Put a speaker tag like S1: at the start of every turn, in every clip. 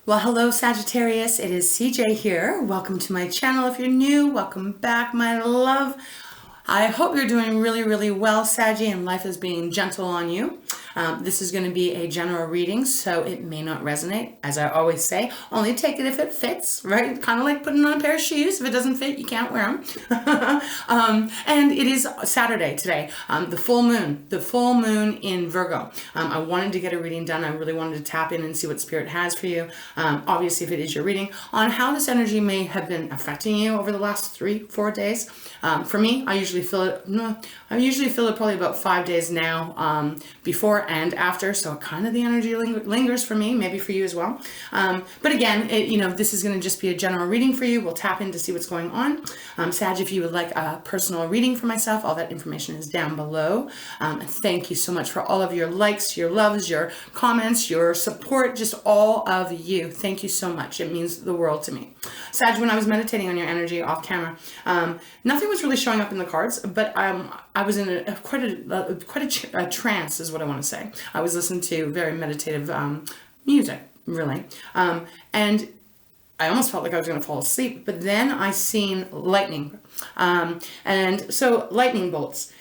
S1: Well, hello Sagittarius, it is CJ here. Welcome to my channel. If you're new, welcome back, my love. I hope you're doing really, really well, Saggy, and life is being gentle on you. This is going to be a general reading, so it may not resonate. As I always say, only take it if it fits, right? Kind of like putting on a pair of shoes. If it doesn't fit, you can't wear them. And it is Saturday today, the full moon in Virgo. I wanted to get a reading done. I really wanted to tap in and see what Spirit has for you. Obviously, if it is your reading, on how this energy may have been affecting you over the last 3-4 days. For me, I usually feel it probably about 5 days now, before and after, so kind of the energy lingers for me, maybe for you as well. But again, this is going to just be a general reading for you. We'll tap in to see what's going on. Sag, if you would like a personal reading for myself, all that information is down below. Thank you so much for all of your likes, your loves, your comments, your support, just all of you. Thank you so much. It means the world to me. Sag, when I was meditating on your energy off camera, nothing was really showing up in the cards, but I was in quite a trance is what I want to say. I was listening to very meditative music, really, and I almost felt like I was going to fall asleep, but then I seen lightning, and so lightning bolts.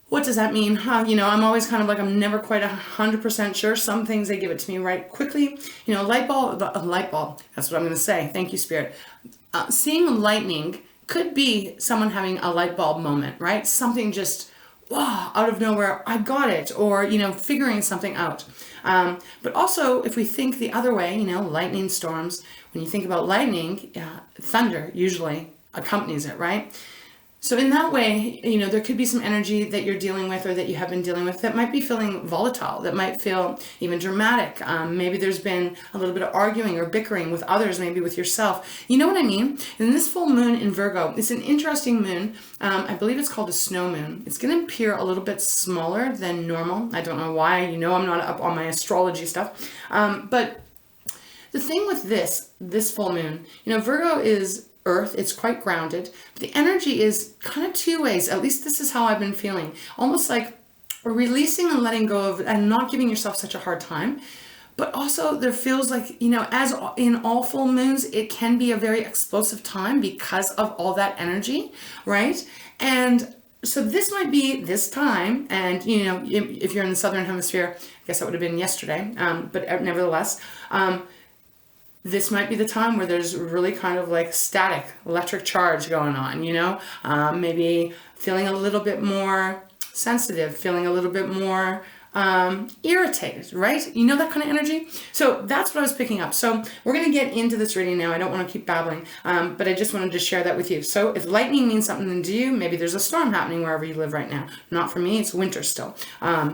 S1: What does that mean? I'm always kind of like, I'm never quite 100% sure. Some things, they give it to me right quickly. A light bulb, that's what I'm going to say. Thank you, Spirit. Seeing lightning could be someone having a light bulb moment, right? Something just, wow, out of nowhere, I got it, or, figuring something out. But also, if we think the other way, lightning storms, when you think about lightning, thunder usually accompanies it, right? So in that way, there could be some energy that you're dealing with or that you have been dealing with that might be feeling volatile, that might feel even dramatic. Maybe there's been a little bit of arguing or bickering with others, maybe with yourself. You know what I mean? And this full moon in Virgo, it's an interesting moon. I believe it's called a snow moon. It's going to appear a little bit smaller than normal. I don't know why. I'm not up on my astrology stuff. But the thing with this full moon, Virgo is Earth, it's quite grounded, but the energy is kind of two ways. At least this is how I've been feeling. Almost like releasing and letting go of and not giving yourself such a hard time. But also there feels like, as in all full moons, it can be a very explosive time because of all that energy, right? And so this might be this time, and if you're in the Southern Hemisphere, I guess that would have been yesterday, but nevertheless, this might be the time where there's really kind of like static electric charge going on, maybe feeling a little bit more sensitive, feeling a little bit more irritated, right? That kind of energy. So that's what I was picking up. So we're going to get into this reading now. I don't want to keep babbling, but I just wanted to share that with you. So if lightning means something to you, maybe there's a storm happening wherever you live right now. Not for me, it's winter still.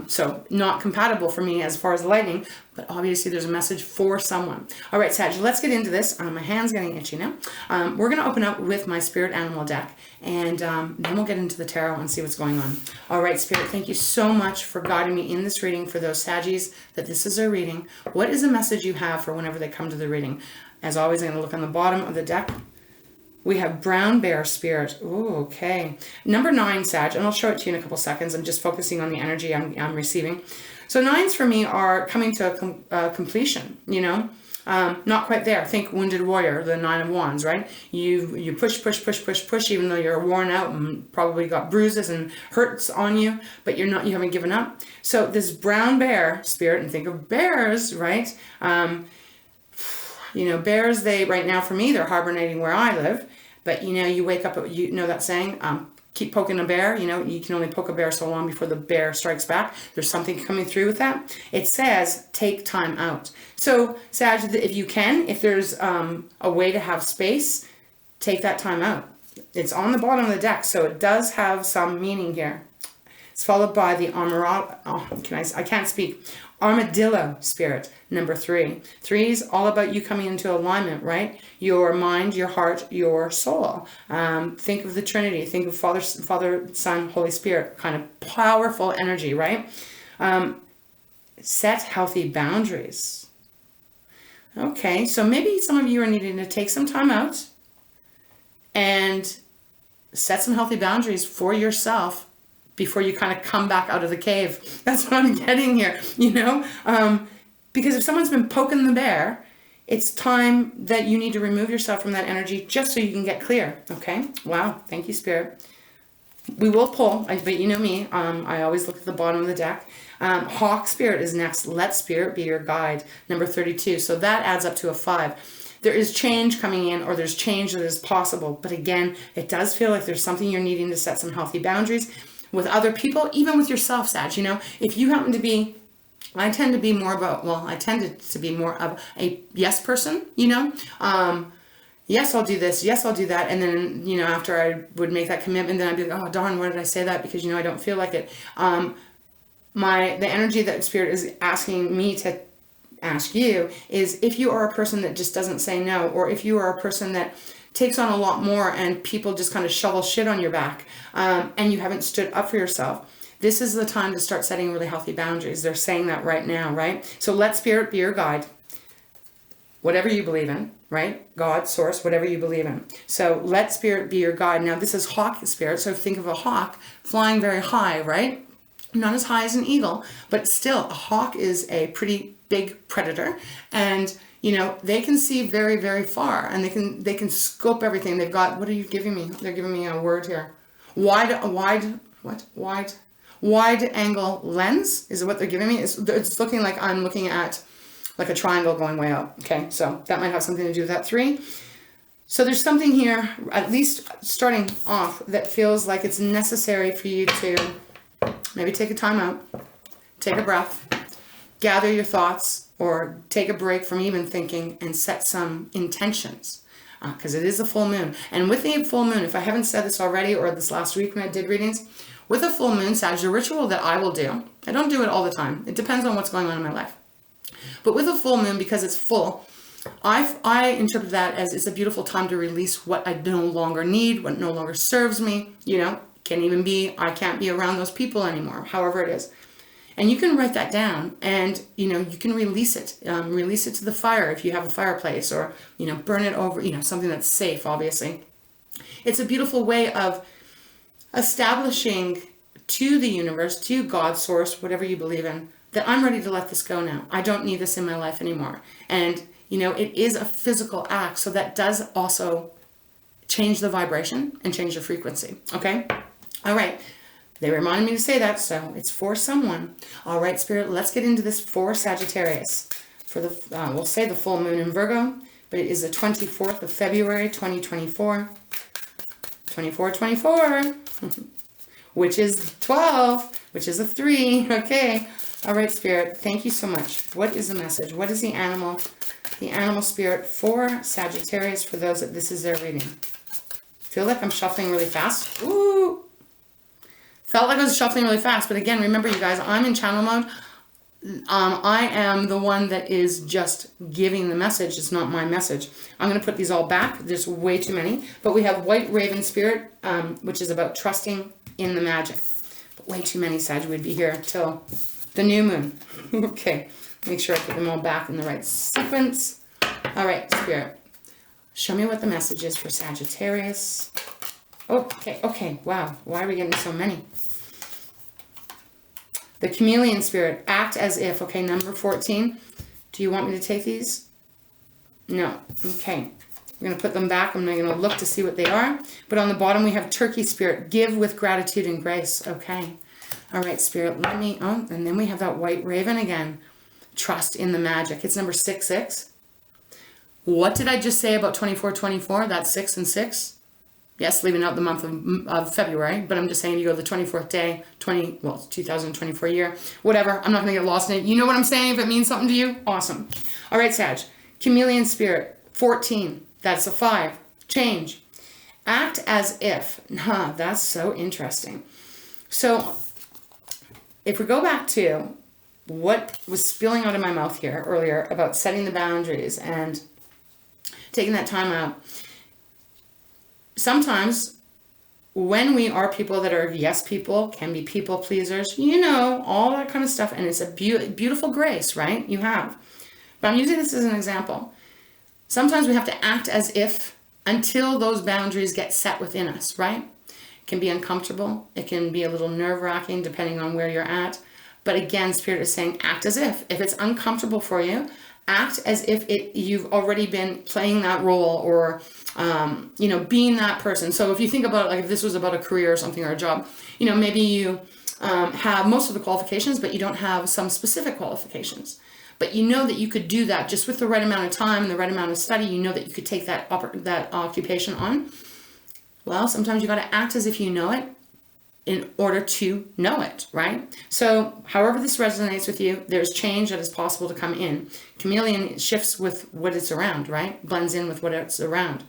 S1: So not compatible for me as far as lightning, but obviously there's a message for someone. All right, Sag, let's get into this. My hand's getting itchy now. We're going to open up with my Spirit Animal deck, and then we'll get into the tarot and see what's going on. All right, Spirit, thank you so much for guiding me in this reading for those Saggies that this is a reading. What is the message you have for whenever they come to the reading? As always, I'm going to look on the bottom of the deck. We have Brown Bear Spirit. Ooh, okay. Number 9, Sag, and I'll show it to you in a couple seconds. I'm just focusing on the energy I'm receiving. So 9s for me are coming to completion, not quite there. Think Wounded Warrior, the 9 of Wands, right? You push, even though you're worn out and probably got bruises and hurts on you, but you haven't given up. So this Brown Bear Spirit, and think of bears, right? Bears, right now for me, they're hibernating where I live, but you wake up, that saying, keep poking a bear, you can only poke a bear so long before the bear strikes back. There's something coming through with that. It says, take time out. So, Sag, if you can, if there's a way to have space, take that time out. It's on the bottom of the deck, so it does have some meaning here. It's followed by the Armadillo Spirit, number 3. 3 is all about you coming into alignment, right? Your mind, your heart, your soul. Think of the Trinity. Think of Father, Son, Holy Spirit. Kind of powerful energy, right? Set healthy boundaries. Okay, so maybe some of you are needing to take some time out and set some healthy boundaries for yourself before you kind of come back out of the cave. That's what I'm getting here, Because if someone's been poking the bear, it's time that you need to remove yourself from that energy just so you can get clear. Okay? Wow. Thank you, Spirit. We will pull, but you know me, I always look at the bottom of the deck. Hawk Spirit is next. Let Spirit be your guide, number 32. So that adds up to a 5. There is change coming in, or there's change that is possible. But again, it does feel like there's something you're needing to set some healthy boundaries with other people, even with yourself, Sag. You know, if you happen to be, I tended to be more of a yes person, you know. Yes, I'll do this. Yes, I'll do that. And then, you know, after I would make that commitment, then I'd be like, oh, darn, why did I say that? Because, you know, I don't feel like it. The energy that Spirit is asking me to ask you is, if you are a person that just doesn't say no, or if you are a person that takes on a lot more and people just kind of shovel shit on your back, and you haven't stood up for yourself, this is the time to start setting really healthy boundaries. They're saying that right now, right? So let Spirit be your guide. Whatever you believe in, right? God, source, whatever you believe in. So let Spirit be your guide. Now this is Hawk Spirit. So think of a hawk flying very high, right? Not as high as an eagle, but still a hawk is a pretty big predator. And, you know, they can see very, very far, and they can scope everything. They've got, what are you giving me? They're giving me a word here. Wide angle lens is what they're giving me. It's looking like I'm looking at like a triangle going way up. Okay, so that might have something to do with that 3. So there's something here, at least starting off, that feels like it's necessary for you to maybe take a time out, take a breath, gather your thoughts, or take a break from even thinking and set some intentions. Because it is a full moon. And with the full moon, if I haven't said this already, or this last week when I did readings, with a full moon, Sag, the ritual that I will do, I don't do it all the time. It depends on what's going on in my life. But with a full moon, because it's full, I interpret that as it's a beautiful time to release what I no longer need, what no longer serves me. You know, can even be, I can't be around those people anymore, however it is. And you can write that down, and, you know, you can release it to the fire if you have a fireplace, or, you know, burn it over, you know, something that's safe, obviously. It's a beautiful way of establishing to the universe, to God, source, whatever you believe in, that I'm ready to let this go now. I don't need this in my life anymore. And, you know, it is a physical act, so that does also change the vibration and change the frequency. Okay? All right. They reminded me to say that, so it's for someone. All right, Spirit, let's get into this for Sagittarius. For the, we'll say the full moon in Virgo, but it is the 24th of February, 2024. 24, which is 12, which is a 3. Okay. All right, Spirit, thank you so much. What is the message? What is the animal spirit for Sagittarius, for those that this is their reading? Feel like I'm shuffling really fast. Ooh. Felt like I was shuffling really fast, but again, remember, you guys, I'm in channel mode. I am the one that is just giving the message. It's not my message. I'm going to put these all back. There's way too many. But we have White Raven Spirit, which is about trusting in the magic. But way too many, Sag. We'd be here till the new moon. Okay. Make sure I put them all back in the right sequence. All right, Spirit. Show me what the message is for Sagittarius. Okay. Wow. Why are we getting so many? The Chameleon Spirit, act as if. Okay, number 14. Do you want me to take these? No. Okay. We're going to put them back. I'm going to look to see what they are. But on the bottom, we have Turkey Spirit, give with gratitude and grace. Okay. All right, Spirit, let me... Oh, and then we have that White Raven again. Trust in the magic. It's number 66. What did I just say about 24? That's 6 and 6. Yes, leaving out the month of February, but I'm just saying you go to the 24th day, 2024 year, whatever. I'm not going to get lost in it. You know what I'm saying? If it means something to you, awesome. All right, Sag. Chameleon Spirit, 14. That's a 5. Change. Act as if. That's so interesting. So if we go back to what was spilling out of my mouth here earlier about setting the boundaries and taking that time out, sometimes when we are people that are yes people, can be people pleasers, you know, all that kind of stuff, and it's a beautiful grace, right? You have. But I'm using this as an example. Sometimes we have to act as if until those boundaries get set within us, right? It can be uncomfortable. It can be a little nerve-wracking depending on where you're at. But again, Spirit is saying act as if. If it's uncomfortable for you, act as if you've already been playing that role, or you know, being that person. So if you think about it, like if this was about a career or something, or a job, you know, maybe you have most of the qualifications, but you don't have some specific qualifications. But you know that you could do that just with the right amount of time and the right amount of study. You know that you could take that occupation on. Well, sometimes you got to act as if you know it in order to know it, right? So however this resonates with you, there's change that is possible to come in. Chameleon shifts with what it's around, right? Blends in with what it's around.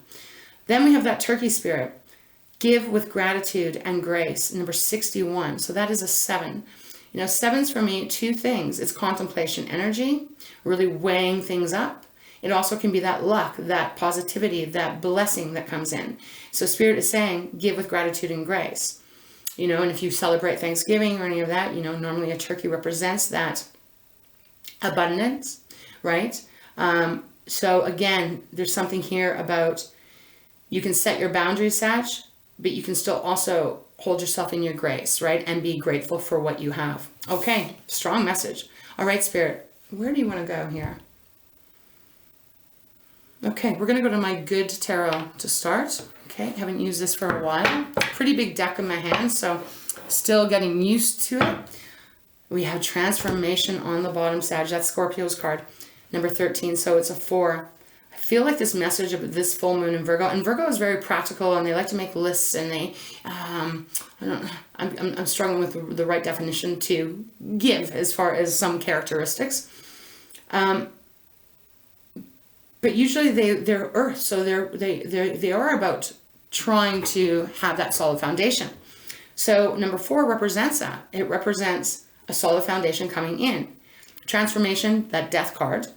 S1: Then we have that turkey spirit. Give with gratitude and grace, number 61. So that is a 7. You know, 7's for me, 2 things. It's contemplation energy, really weighing things up. It also can be that luck, that positivity, that blessing that comes in. So Spirit is saying, give with gratitude and grace. You know, and if you celebrate Thanksgiving or any of that, you know, normally a turkey represents that abundance, right? So again, there's something here about you can set your boundaries, Sag, but you can still also hold yourself in your grace, right? And be grateful for what you have. Okay, strong message. All right, Spirit, where do you want to go here? Okay, we're going to go to my good tarot to start. Okay, haven't used this for a while. Pretty big deck in my hand, so still getting used to it. We have transformation on the bottom, Sag. That's Scorpio's card, number 13. So it's a 4. I feel like this message of this full moon in Virgo, and Virgo is very practical, and they like to make lists, and they, I'm struggling with the right definition to give as far as some characteristics. But usually they're earth, so they are about trying to have that solid foundation. So number 4 represents that. It represents a solid foundation coming in. Transformation, that death card.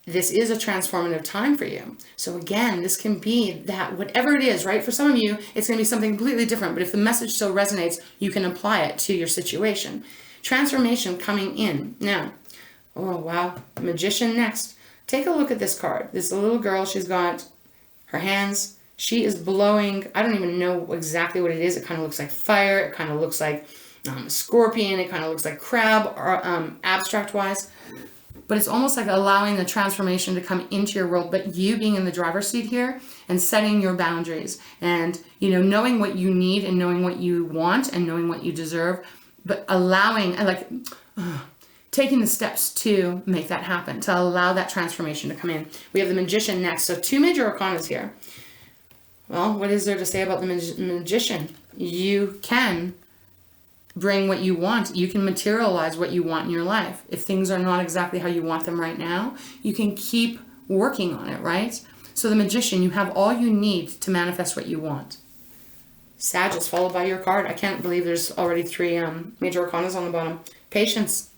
S1: This is a transformative time for you. So again, this can be that whatever it is, right? For some of you, it's going to be something completely different. But if the message still resonates, you can apply it to your situation. Transformation coming in. Now, oh wow, Magician next. Take a look at this card. This little girl, she's got her hands. She is blowing, I don't even know exactly what it is. It kind of looks like fire. It kind of looks like a scorpion. It kind of looks like crab, or abstract-wise. But it's almost like allowing the transformation to come into your world, but you being in the driver's seat here and setting your boundaries and, you know, knowing what you need and knowing what you want and knowing what you deserve, but allowing, like, taking the steps to make that happen, to allow that transformation to come in. We have the Magician next. So 2 major arcanas here. Well, what is there to say about the Magician? You can bring what you want. You can materialize what you want in your life. If things are not exactly how you want them right now, you can keep working on it, right? So the Magician, you have all you need to manifest what you want. Sag is followed by your card. I can't believe there's already 3 major arcanas on the bottom. Patience.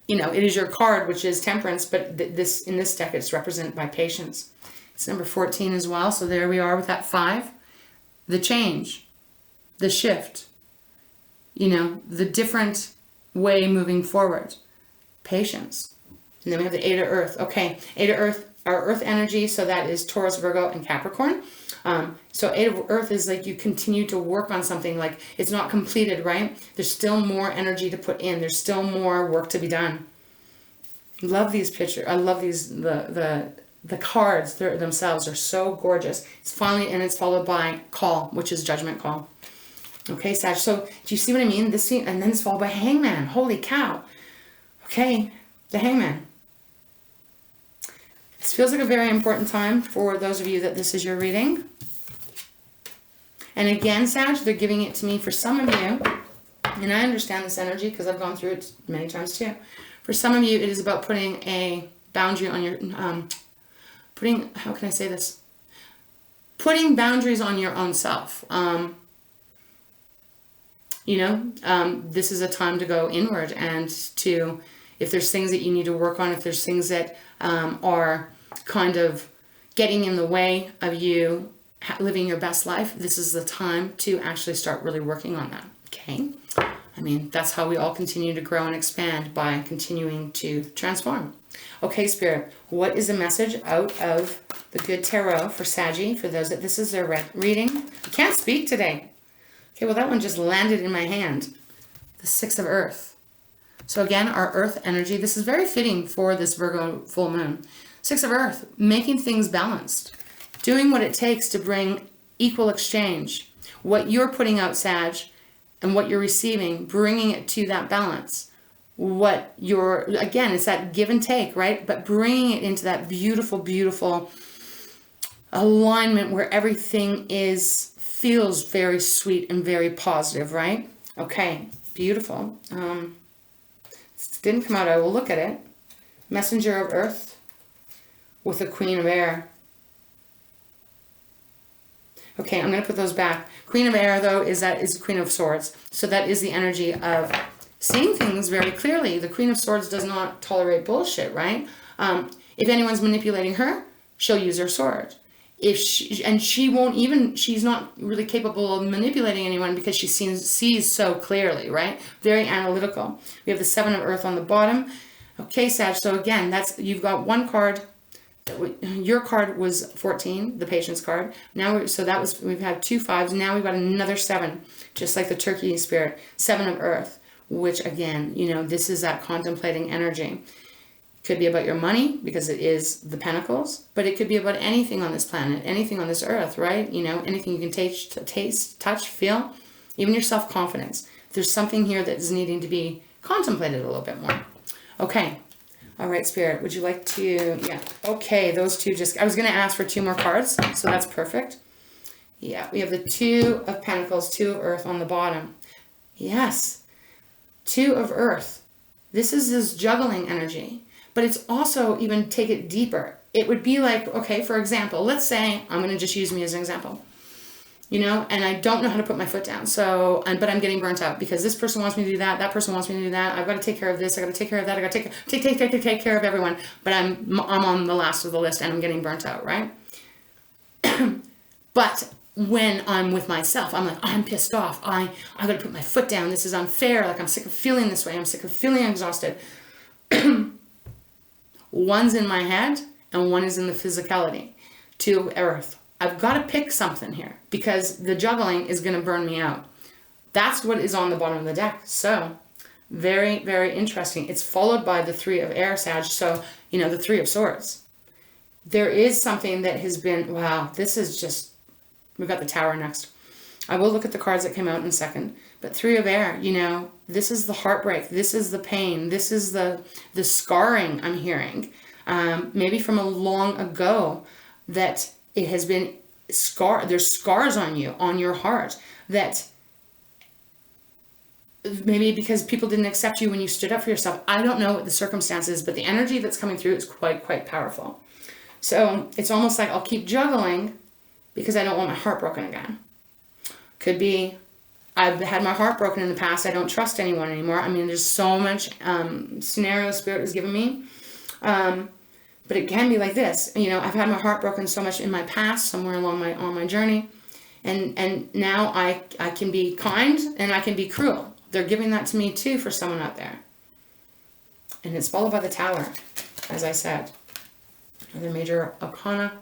S1: You know, it is your card, which is Temperance, but in this deck, it's represented by patience. It's number 14 as well. So there we are with that 5. The change, the shift, you know, the different way moving forward. Patience. And then we have the 8 of Earth. Okay, 8 of Earth, our Earth energy. So that is Taurus, Virgo, and Capricorn. So 8 of Earth is like you continue to work on something, like it's not completed, right? There's still more energy to put in. There's still more work to be done. Love these pictures. I love these, the cards themselves are so gorgeous. It's finally, and it's followed by Call, which is Judgment Call. Okay, Sag. So do you see what I mean? This scene, and then it's followed by Hangman. Holy cow. Okay, the Hangman. This feels like a very important time for those of you that this is your reading. And again, Sag, they're giving it to me for some of you, and I understand this energy because I've gone through it many times too. For some of you, it is about putting a boundary on your, how can I say this? Putting boundaries on your own self. This is a time to go inward and to, if there's things that you need to work on, if there's things that are kind of getting in the way of you living your best life, this is the time to actually start really working on that, okay? I mean, that's how we all continue to grow and expand, by continuing to transform. Okay, Spirit, what is the message out of the good tarot for Saggy, for those that this is their reading? I can't speak today. Okay, well, that one just landed in my hand. The 6 of Earth. So again, our earth energy, this is very fitting for this Virgo full moon. 6 of earth, making things balanced, doing what it takes to bring equal exchange. What you're putting out, Sag, and what you're receiving, bringing it to that balance. What you're, again, it's that give and take, right? But bringing it into that beautiful, beautiful alignment where everything feels very sweet and very positive, right? Okay, beautiful. This didn't come out, I will look at it. Messenger of earth with the Queen of air. Okay, I'm going to put those back. Queen of air, though, is Queen of swords. So that is the energy of seeing things very clearly. The Queen of swords does not tolerate bullshit, right? If anyone's manipulating her, she'll use her sword. She's not really capable of manipulating anyone because she sees so clearly, right? Very analytical. We have the 7 of earth on the bottom. Okay, Sag, so again, you've got one card. Your card was 14, the patience card. We've had 2 5s. Now we've got another 7, just like the turkey spirit, 7 of earth, which again, this is that contemplating energy. Could be about your money because it is the pentacles, but it could be about anything on this planet, anything on this earth, right? Anything you can taste, touch, feel, even your self-confidence. There's something here that is needing to be contemplated a little bit more. Okay. All right, Spirit, would you like to, yeah. Okay, those two I was going to ask for 2 more cards, so that's perfect. Yeah, we have the 2 of pentacles, 2 of earth on the bottom. Yes, 2 of earth. This is this juggling energy. But it's also even take it deeper. It would be like, okay, for example, let's say, I'm going to just use me as an example, and I don't know how to put my foot down. But I'm getting burnt out because this person wants me to do that. That person wants me to do that. I've got to take care of this. I got to take care of that. I got to take care of everyone. But I'm on the last of the list and I'm getting burnt out, right? But when I'm with myself, I'm like, I'm pissed off. I got to put my foot down. This is unfair. Like I'm sick of feeling this way. I'm sick of feeling exhausted. One's in my head and one is in the physicality. 2 of earth. I've got to pick something here because the juggling is going to burn me out. That's what is on the bottom of the deck. So very, very interesting. It's followed by the 3 of air, Sag. So, the 3 of swords. There is something that has been, wow, this is just, we've got the Tower next. I will look at the cards that came out in a second. But 3 of air, this is the heartbreak. This is the pain. This is the scarring I'm hearing. Maybe from a long ago that it has been scar. There's scars on you, on your heart, that maybe because people didn't accept you when you stood up for yourself. I don't know what the circumstances, but the energy that's coming through is quite powerful. So it's almost like I'll keep juggling because I don't want my heart broken again. Could be I've had my heart broken in the past. I don't trust anyone anymore. I mean, there's so much scenario Spirit has given me. But it can be like this. I've had my heart broken so much in my past, somewhere along on my journey. And now I can be kind and I can be cruel. They're giving that to me too for someone out there. And it's followed by the Tower, as I said. Another major arcana.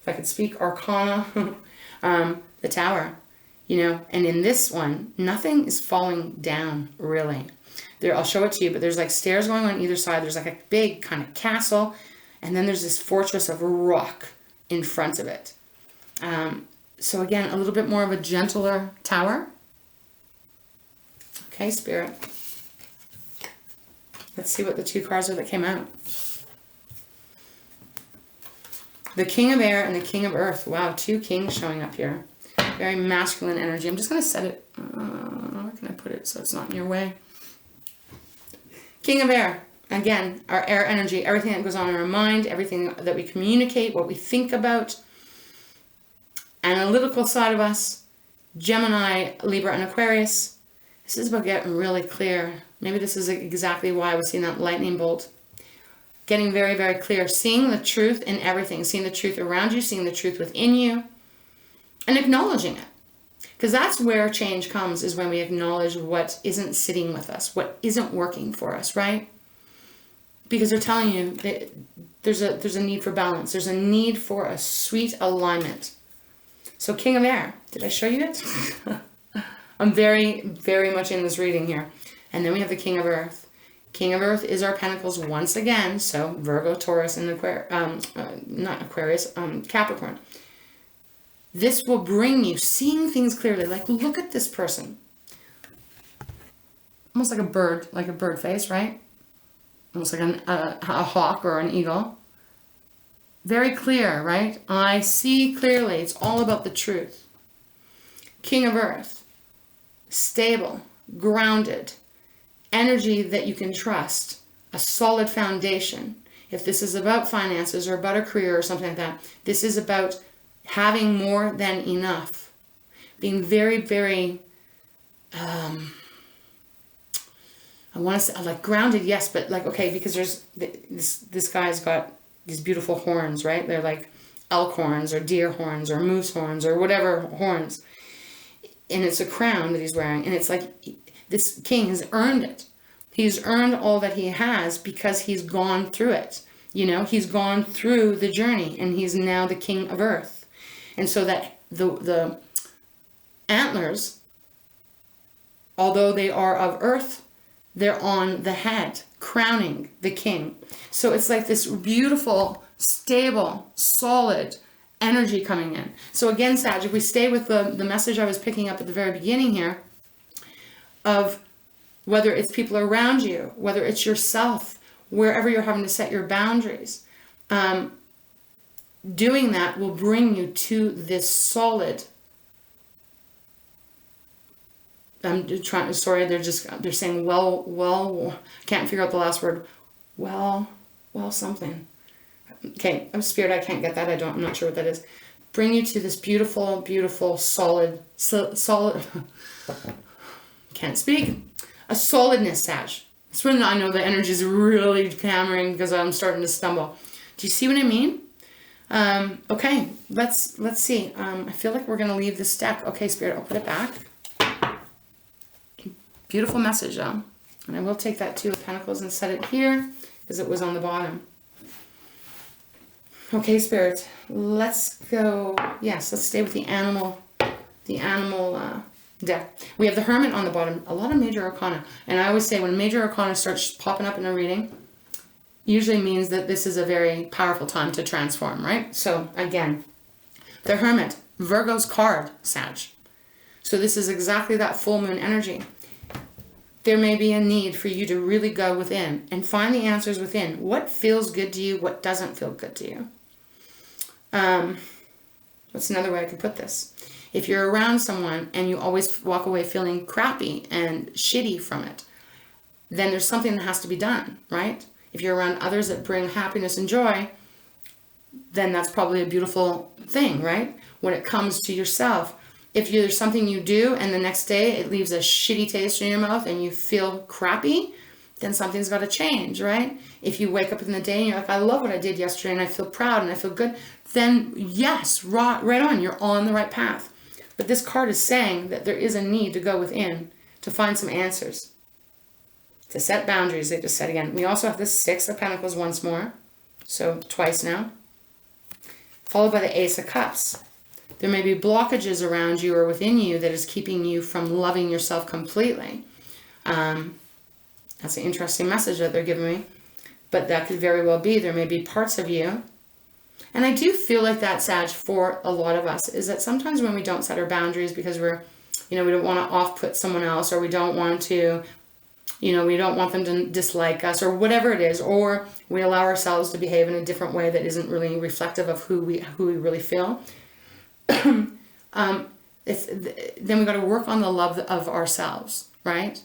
S1: If I could speak arcana. The Tower. And in this one, nothing is falling down, really. I'll show it to you, but there's like stairs going on either side. There's like a big kind of castle, and then there's this fortress of rock in front of it. So again, a little bit more of a gentler Tower. Okay, Spirit. Let's see what the 2 cards are that came out. The King of Air and the King of Earth. Wow, 2 kings showing up here. Very masculine energy. I'm just going to set it, where can I put it so it's not in your way? King of Air. Again, our air energy, everything that goes on in our mind, everything that we communicate, what we think about. Analytical side of us. Gemini, Libra, and Aquarius. This is about getting really clear. Maybe this is exactly why I was seeing that lightning bolt. Getting very, very clear. Seeing the truth in everything. Seeing the truth around you. Seeing the truth within you. And acknowledging it. Because that's where change comes, is when we acknowledge what isn't sitting with us, what isn't working for us, right? Because they're telling you that there's a need for balance. There's a need for a sweet alignment. So King of Air, did I show you it? I'm very, very much in this reading here. And then we have the King of Earth. King of Earth is our Pentacles once again. So Virgo, Taurus, and not Aquarius, Capricorn. This will bring you seeing things clearly. Like, look at this person. Almost like a bird face, right? Almost like a hawk or an eagle. Very clear, right? I see clearly. It's all about the truth. King of Earth. Stable, grounded, energy that you can trust, a solid foundation. If this is about finances or about a career or something like that, this is about having more than enough. Being very, very, I want to say, like, grounded, yes, but like, okay, because there's, this guy's got these beautiful horns, right? They're like elk horns or deer horns or moose horns or whatever horns. And it's a crown that he's wearing. And it's like, this king has earned it. He's earned all that he has because he's gone through it. You know, he's gone through the journey and he's now the king of earth. And so that the antlers, although they are of earth, they're on the head, crowning the king. So it's like this beautiful, stable, solid energy coming in. So again, Sag, if we stay with the message I was picking up at the very beginning here, of whether it's people around you, whether it's yourself, wherever you're having to set your boundaries, doing that will bring you to this solid. I'm trying. Sorry, they're saying well. Can't figure out the last word. Well, something. Okay, I'm Spirit. I can't get that. I'm not sure what that is. Bring you to this beautiful, beautiful, solid. Can't speak. A solidness, Sag. That's when I know the energy is really hammering because I'm starting to stumble. Do you see what I mean? Okay, let's see. I feel like we're going to leave this deck. Okay, Spirit, I'll put it back. Beautiful message, though. And I will take that Two of Pentacles and set it here because it was on the bottom. Okay, Spirit, let's go. Yes, let's stay with the animal deck. We have the Hermit on the bottom. A lot of major arcana. And I always say when major arcana starts popping up in a reading, usually means that this is a very powerful time to transform, right? So again, the Hermit, Virgo's card, Sag. So this is exactly that full moon energy. There may be a need for you to really go within and find the answers within. What feels good to you? What doesn't feel good to you? What's another way I could put this? If you're around someone and you always walk away feeling crappy and shitty from it, then there's something that has to be done, right? If you're around others that bring happiness and joy, then that's probably a beautiful thing, right? When it comes to yourself, if there's something you do and the next day it leaves a shitty taste in your mouth and you feel crappy, then something's got to change, right? If you wake up in the day and you're like, I love what I did yesterday and I feel proud and I feel good, then yes, right on, you're on the right path. But this card is saying that there is a need to go within to find some answers, to set boundaries. They just said again. We also have the Six of Pentacles once more, so twice now, followed by the Ace of Cups. There may be blockages around you or within you that is keeping you from loving yourself completely. That's an interesting message that they're giving me. But that could very well be. There may be parts of you. And I do feel like that, Sag, for a lot of us, is that sometimes when we don't set our boundaries because we're, we don't want to off-put someone else, or we don't want to, we don't want them to dislike us, or whatever it is, or we allow ourselves to behave in a different way that isn't really reflective of who we really feel. Then we got to work on the love of ourselves, right?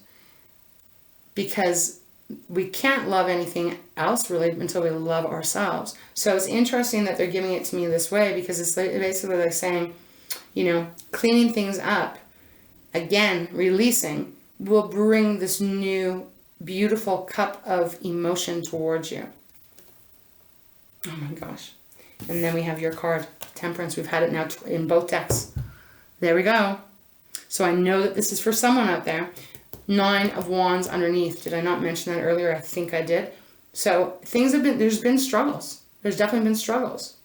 S1: Because we can't love anything else really until we love ourselves. So it's interesting that they're giving it to me this way, because it's basically like saying, cleaning things up, again, releasing, will bring this new beautiful cup of emotion towards you. Oh my gosh. And then we have your card, Temperance. We've had it now in both decks. There we go. So I know that this is for someone out there. 9 of Wands underneath. Did I not mention that earlier? I think I did. So there's been struggles. There's definitely been struggles.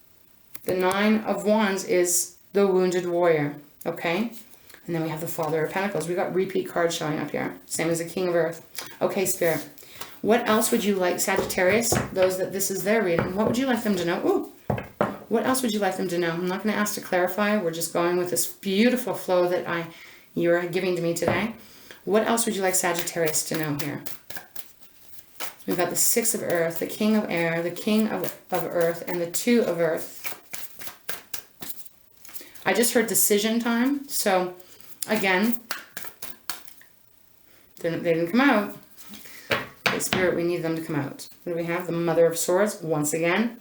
S1: The 9 of Wands is the wounded warrior. Okay? And then we have the Father of Pentacles. We got repeat cards showing up here. Same as the King of Earth. Okay, Spirit. What else would you like, Sagittarius, those that this is their reading, what would you like them to know? Ooh, what else would you like them to know? I'm not going to ask to clarify. We're just going with this beautiful flow that you're giving to me today. What else would you like Sagittarius to know here? We've got the Six of Earth, the King of Air, the King of Earth, and the Two of Earth. I just heard decision time. So, again, they didn't come out. Okay, Spirit, we need them to come out. What do we have? The Mother of Swords, once again.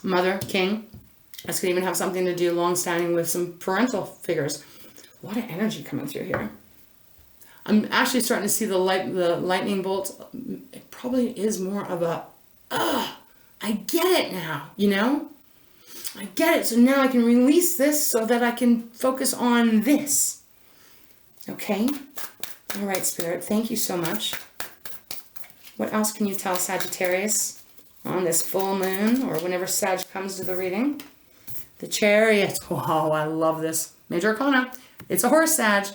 S1: Mother, King. This could even have something to do long-standing with some parental figures. A lot of energy coming through here. I'm actually starting to see the lightning bolt. It probably is more of a, I get it now, you know? I get it. So now I can release this so that I can focus on this. Okay? All right, Spirit. Thank you so much. What else can you tell Sagittarius on this full moon or whenever Sag comes to the reading? The Chariot. Oh, I love this. Major Arcana. It's a horse, Sag.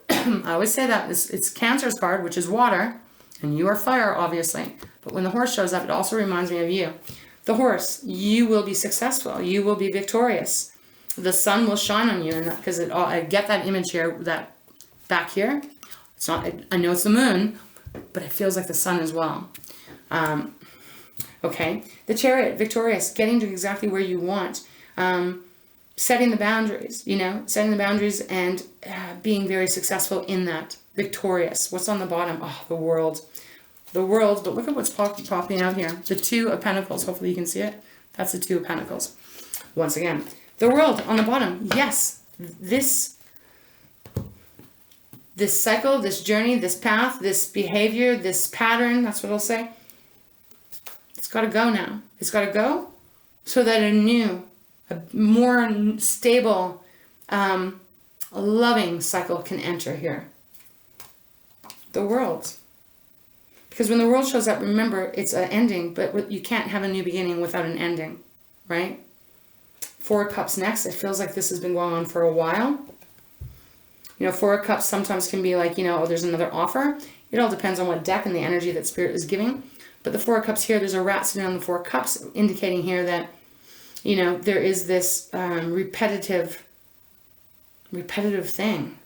S1: I always say that. It's Cancer's card, which is water, and you are fire, obviously. But when the horse shows up, it also reminds me of you. The horse, you will be successful. You will be victorious. The sun will shine on you, and because I get that image here, that back here. It's not. I know it's the moon, but it feels like the sun as well. Okay, the Chariot, victorious, getting to exactly where you want. Setting the boundaries, you know, setting the boundaries and being very successful in that. Victorious. What's on the bottom? Oh, the World. The World, but look at what's popping out here. The Two of Pentacles. Hopefully you can see it. That's the Two of Pentacles. Once again, the World on the bottom. Yes, this cycle, this journey, this path, this behavior, this pattern, that's what I'll say. It's got to go now. It's got to go so that a more stable, loving cycle can enter here. The World. Because when the World shows up, remember, it's an ending, but you can't have a new beginning without an ending, right? Four of Cups next. It feels like this has been going on for a while. You know, Four of Cups sometimes can be like, you know, oh, there's another offer. It all depends on what deck and the energy that Spirit is giving. But the Four of Cups here, there's a rat sitting on the Four of Cups, indicating here that, you know, there is this repetitive thing.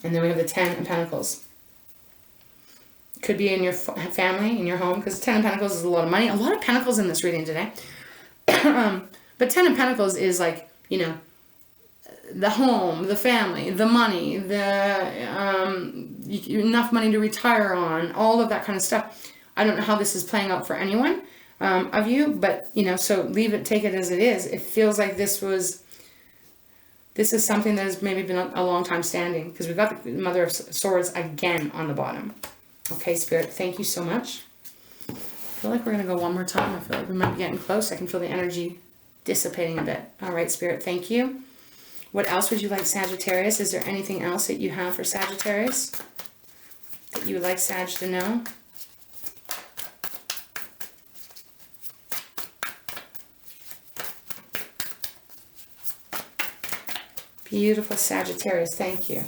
S1: And then we have the Ten of Pentacles. Could be in your family, in your home, because Ten of Pentacles is a lot of money. A lot of Pentacles in this reading today. But Ten of Pentacles is like, you know, the home, the family, the money, enough money to retire on, all of that kind of stuff. I don't know how this is playing out for anyone of you, but, you know, so take it as it is. It feels like this is something that has maybe been a long time standing, because we've got the Mother of Swords again on the bottom. Okay, Spirit, thank you so much. I feel like we're going to go one more time. I feel like we might be getting close. I can feel the energy dissipating a bit. All right, Spirit, thank you. What else would you like, Sagittarius? Is there anything else that you have for Sagittarius that you would like Sag to know? Beautiful Sagittarius, thank you.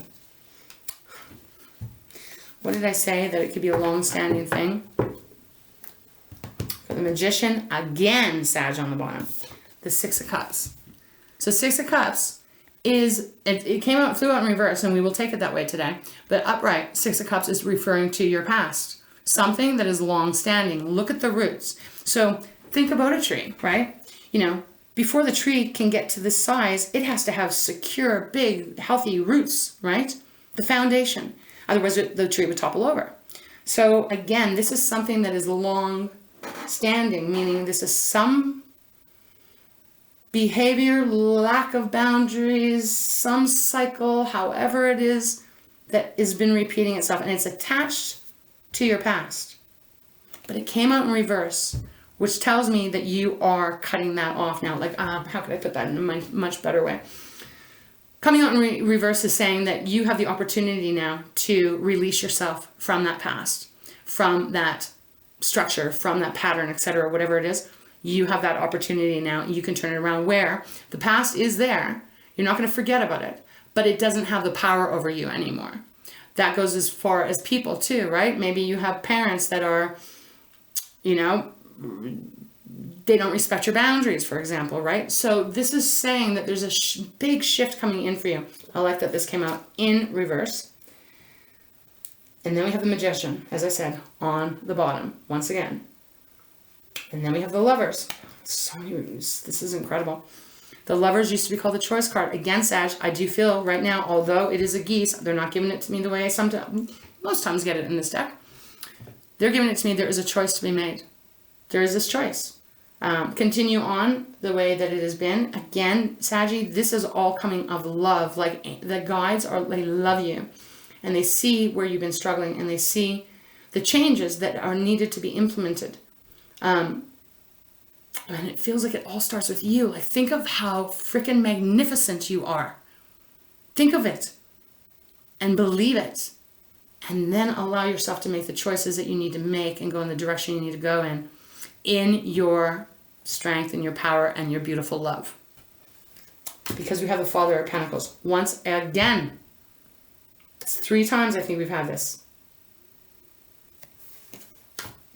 S1: What did I say? That it could be a long-standing thing? For the Magician, again, Sag on the bottom. The Six of Cups. So Six of Cups is, it flew out in reverse, and we will take it that way today. But upright, Six of Cups is referring to your past. Something that is long-standing. Look at the roots. So think about a tree, right? You know, before the tree can get to this size, it has to have secure, big, healthy roots, right? The foundation. Otherwise, the tree would topple over. So again, this is something that is long-standing, meaning this is some behavior, lack of boundaries, some cycle, however it is, that has been repeating itself, and it's attached to your past. But it came out in reverse, which tells me that you are cutting that off now. Like, how could I put that in a much better way? Coming out in reverse is saying that you have the opportunity now to release yourself from that past, from that structure, from that pattern, etc., whatever it is. You have that opportunity now. You can turn it around where the past is there. You're not going to forget about it, but it doesn't have the power over you anymore. that goes as far as people too, right? Maybe you have parents that are, you know, they don't respect your boundaries, for example, right? So this is saying that there's a big shift coming in for you. I like that this came out in reverse. And then we have the Magician, as I said, on the bottom, once again. And then we have the Lovers. So many, this is incredible. The Lovers used to be called the choice card. Again, Sag, I do feel right now, although it is a geese, they're not giving it to me the way I sometimes, most times get it in this deck. They're giving it to me, there is a choice to be made. There is this choice. Continue on the way that it has been. Again, Saggy, this is all coming of love. Like the guides are, they love you. And they see where you've been struggling. And they see the changes that are needed to be implemented. And it feels like it all starts with you. Like, think of how freaking magnificent you are. Think of it. And believe it. And then allow yourself to make the choices that you need to make and go in the direction you need to go in your strength and your power and your beautiful love. Because we have the Father of Pentacles. Once again. It's 3 times I think we've had this.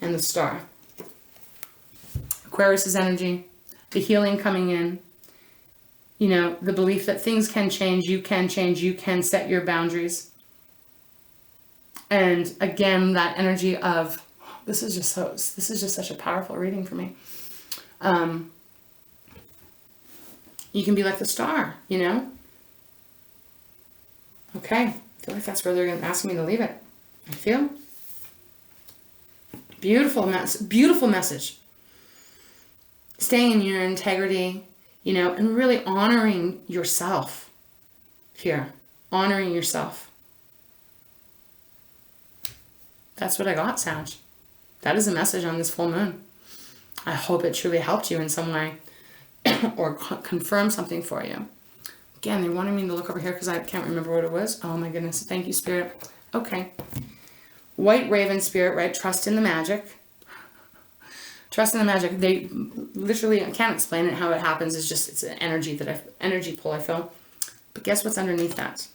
S1: And the Star. Aquarius's energy. The healing coming in. You know, the belief that things can change. You can set your boundaries. And again, that energy of, this is just such a powerful reading for me. You can be like the Star, you know? Okay. I feel like that's where they're going to ask me to leave it. I feel. Beautiful message. Staying in your integrity, you know, and really honoring yourself here. Honoring yourself. That's what I got, Sag. That is a message on this full moon. I hope it truly helped you in some way or confirm something for you. Again, they wanted me to look over here because I can't remember what it was. Oh my goodness. Thank you, Spirit. Okay. White Raven, Spirit, right? Trust in the magic. Trust in the magic. They literally, I can't explain it how it happens. It's just, it's an energy energy pull I feel. But guess what's underneath that?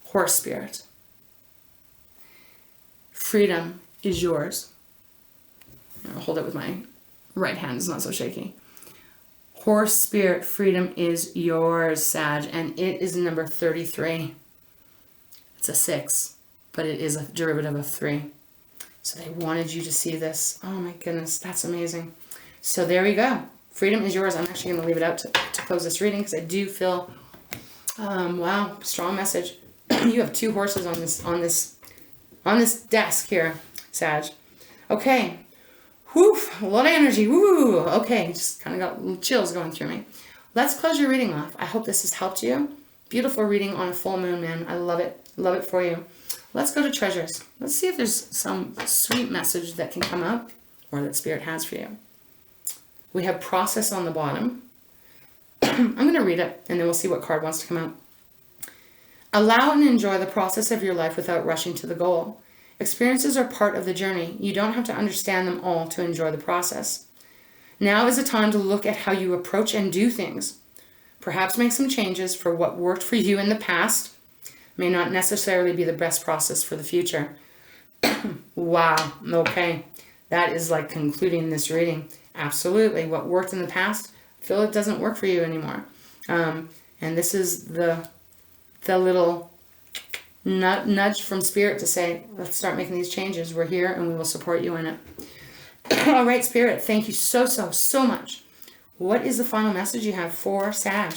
S1: Horse Spirit. Freedom is yours. I'll hold it with my right hand. It's not so shaky. Horse Spirit, freedom is yours, Sag. And it is number 33. It's a 6, but it is a derivative of 3. So they wanted you to see this. Oh my goodness, that's amazing. So there we go. Freedom is yours. I'm actually going to leave it out to close this reading because I do feel, wow, strong message. You have 2 horses on this desk here, Sag. Okay. Whew, a lot of energy. Woo. Okay, just kind of got chills going through me. Let's close your reading off. I hope this has helped you. Beautiful reading on a full moon, man. I love it. Love it for you. Let's go to treasures. Let's see if there's some sweet message that can come up or that Spirit has for you. We have process on the bottom. I'm going to read it and then we'll see what card wants to come out. Allow and enjoy the process of your life without rushing to the goal. Experiences are part of the journey. You don't have to understand them all to enjoy the process. Now is a time to look at how you approach and do things. Perhaps make some changes for what worked for you in the past. May not necessarily be the best process for the future. Wow. Okay. That is like concluding this reading. Absolutely. What worked in the past, I feel it doesn't work for you anymore. And this is the little nudge from Spirit to say, let's start making these changes. We're here and we will support you in it. All right, Spirit, thank you so much. What is the final message you have for Sag?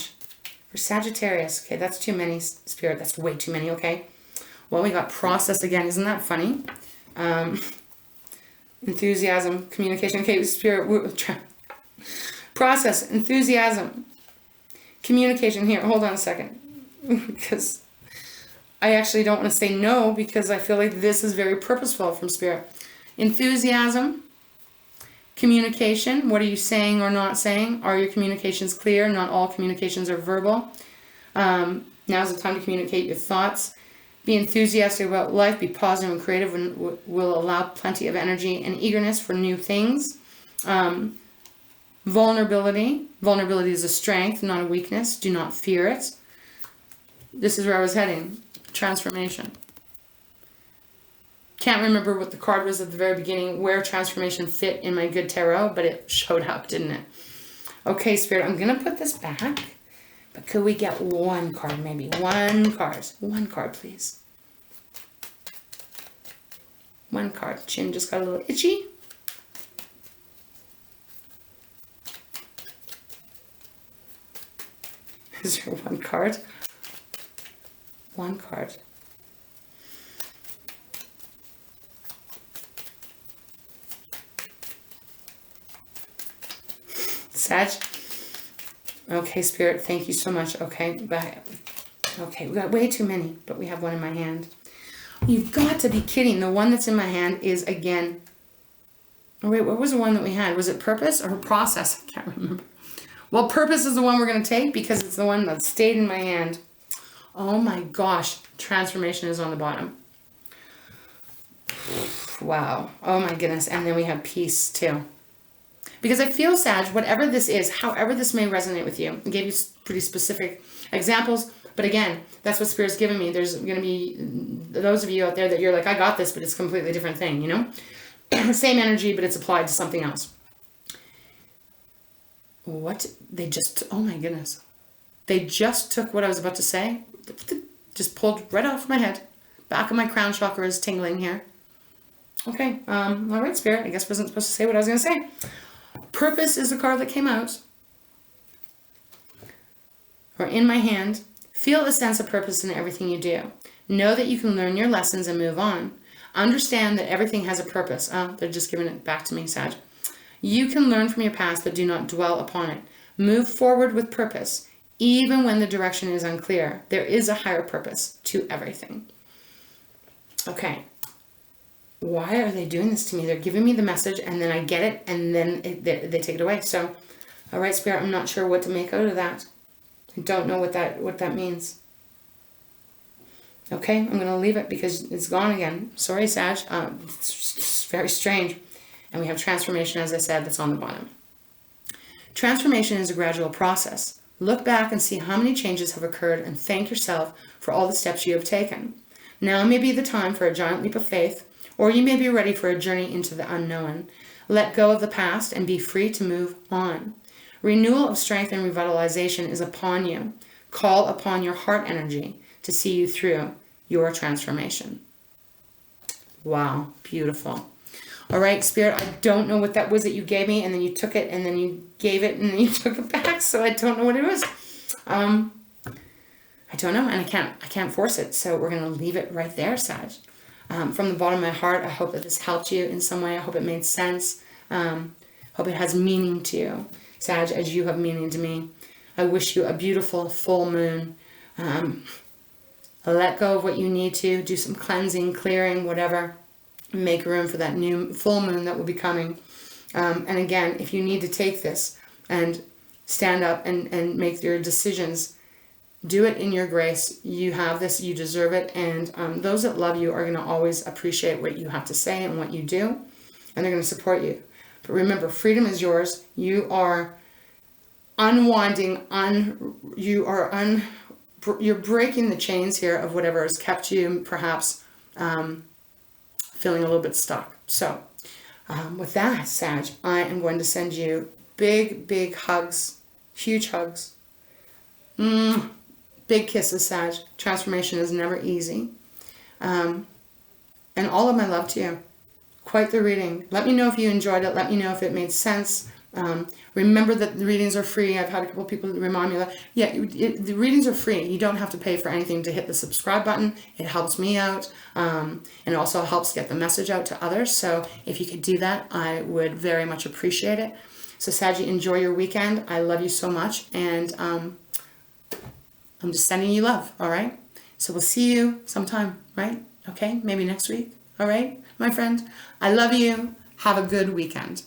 S1: For Sagittarius. Okay, that's too many, Spirit. That's way too many, okay? Well, we got process again. Isn't that funny? Enthusiasm, communication. Okay, Spirit. Process, enthusiasm, communication. Here, hold on a second. Because I actually don't want to say no because I feel like this is very purposeful from Spirit. Enthusiasm, communication. What are you saying or not saying? Are your communications clear? Not all communications are verbal. Now's the time to communicate your thoughts. Be enthusiastic about life. Be positive and creative and will allow plenty of energy and eagerness for new things. Vulnerability. Vulnerability is a strength, not a weakness. Do not fear it. This is where I was heading. Transformation. Can't remember what the card was at the very beginning, where transformation fit in my good tarot, but it showed up, didn't it? Okay, Spirit, I'm going to put this back, but could we get one card, maybe? One card. One card, please. One card. Chin just got a little itchy. Is there one card? One card. Sag. Okay, Spirit, thank you so much. Okay, okay, we got way too many, but we have one in my hand. You've got to be kidding. The one that's in my hand is again. Oh wait, what was the one that we had? Was it purpose or process? I can't remember. Well, purpose is the one we're going to take because it's the one that stayed in my hand. Oh my gosh, transformation is on the bottom. Wow. Oh my goodness. And then we have peace too. Because I feel, Sag, whatever this is, however this may resonate with you, I gave you pretty specific examples, but again, that's what Spirit's giving me. There's going to be those of you out there that you're like, I got this, but it's a completely different thing, you know? Same energy, but it's applied to something else. What? They just, oh my goodness. They just took what I was about to say, just pulled right off my head. Back of my crown chakra is tingling here. Okay, all right, Spirit, I guess I wasn't supposed to say what I was going to say. Purpose is the card that came out. Or in my hand. Feel a sense of purpose in everything you do. Know that you can learn your lessons and move on. Understand that everything has a purpose. Oh, they're just giving it back to me, Sag. You can learn from your past, but do not dwell upon it. Move forward with purpose, even when the direction is unclear. There is a higher purpose to everything. Okay. Why are they doing this to me? They're giving me the message and then I get it and then they take it away. So, all right, Spirit, I'm not sure what to make out of that. I don't know what that means. Okay, I'm going to leave it because it's gone again. Sorry, Sag. It's very strange. And we have transformation, as I said, that's on the bottom. Transformation is a gradual process. Look back and see how many changes have occurred and thank yourself for all the steps you have taken. Now may be the time for a giant leap of faith, or you may be ready for a journey into the unknown. Let go of the past and be free to move on. Renewal of strength and revitalization is upon you. Call upon your heart energy to see you through your transformation. Wow, beautiful. All right, Spirit, I don't know what that was that you gave me, and then you took it, and then you gave it, and then you took it back, so I don't know what it was. I don't know, and I can't force it, so we're going to leave it right there, Sag. From the bottom of my heart, I hope that this helped you in some way. I hope it made sense. Hope it has meaning to you, Sag, as you have meaning to me. I wish you a beautiful full moon. Let go of what you need to. Do some cleansing, clearing, whatever. Make room for that new full moon that will be coming. And again, if you need to take this and stand up and make your decisions, do it in your grace. You have this, you deserve it. And those that love you are going to always appreciate what you have to say and what you do. And they're going to support you. But remember, freedom is yours. You are unwinding, you're breaking the chains here of whatever has kept you perhaps feeling a little bit stuck. So with that, Sag, I am going to send you big, big hugs, huge hugs. Big kisses, Sag. Transformation is never easy. And all of my love to you. Quite the reading. Let me know if you enjoyed it. Let me know if it made sense. Remember that the readings are free. I've had a couple people remind me that, yeah, the readings are free. You don't have to pay for anything to hit the subscribe button. It helps me out. And it also helps get the message out to others. So if you could do that, I would very much appreciate it. So Saggy, enjoy your weekend. I love you so much. And I'm just sending you love. All right. So we'll see you sometime, right? Okay. Maybe next week. All right, my friend. I love you. Have a good weekend.